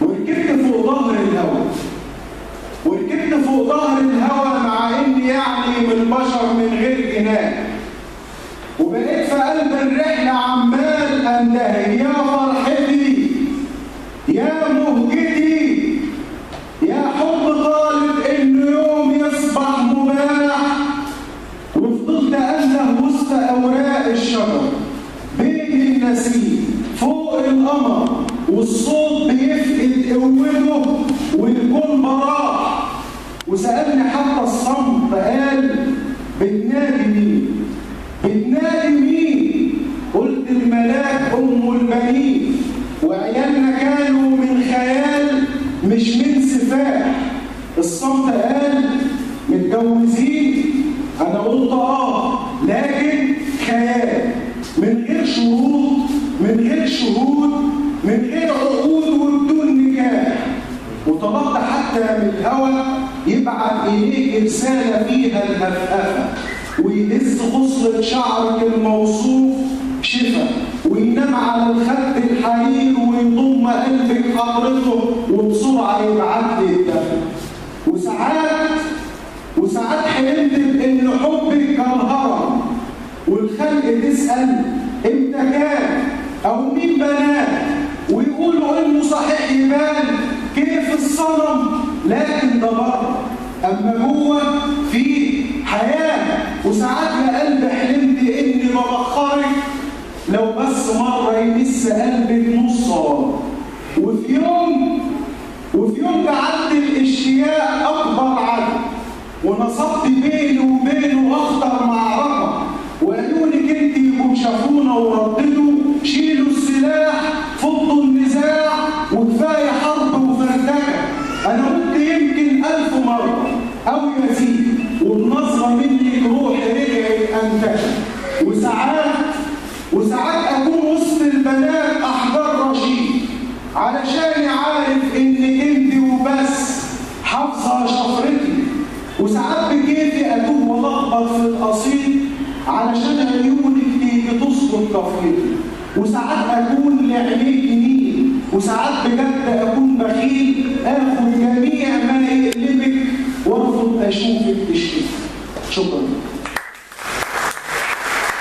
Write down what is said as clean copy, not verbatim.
وركبت فوق ظهر الهواء، وركبت فوق ظهر الهواء مع اني يعني من البشر من غير جناح، وبقيت في قلب الرحله عمال اندهي يا فرحتي يا مهجتي يا حب طالب انه يوم يصبح مباح. وفضلت انده وسط اوراق الشجر بين النسيم فوق القمر، والصوت بيفقد قوته والكون براح. وسألني حتى الصمت قال بتنادي مين؟ بتنادي مين؟ قلت الملاك أم البنين، وعيالنا كانوا من خيال مش من سفاح. الصمت قال متجوزين؟ أنا قلت لكن خيال، من غير شروط، من غير شهود، من غير عقود وبدون نكاح. وطلبت حتى من الهوى يبعت إليك رسالة فيها الهفهفة، ويهز خصلة شعرك الموصوف شفا، وينام على الخد الحرير ويضم قلبك حضرته، وبسرعة يبعت لي الدفن. وساعات حلمت بإن حبك كان هرم، والخلق تسأل امتى كان أو مين بناه، ويقولوا إنه صحيح يبان كيف الصنم، لكن ده بره أما جوه في حياة. وساعات يا قلبي حلمت إني ببخرك لو بس مرة يمس قلبك نصار. وفي يوم جعلت الاشتياق أكبر عدد، ونصبت بيني وبينه أخطر معركة، وقالولك انت يكون شافونا ورددوا شيلوا السلاح فضوا النزاع وكفاية حرب وفردكة. أنا قلت يمكن 1000 مرة أو يزيد، وبنظرة منك روحي رجعت أنتشر. وساعات أكون وسط البنات أحجار رشيد، علشان عارف إنك انت وبس حافظة شفرتي. وساعات بكيفي أتوب ولخبط في القصيد علشان عيونك تيجي تظبط كفرتي. وساعات أكون لعينيك نيل، وساعات بجد أكون بخيل آخد جميع ما يقلبك وارفض أشوفك تشتكي. شكرا.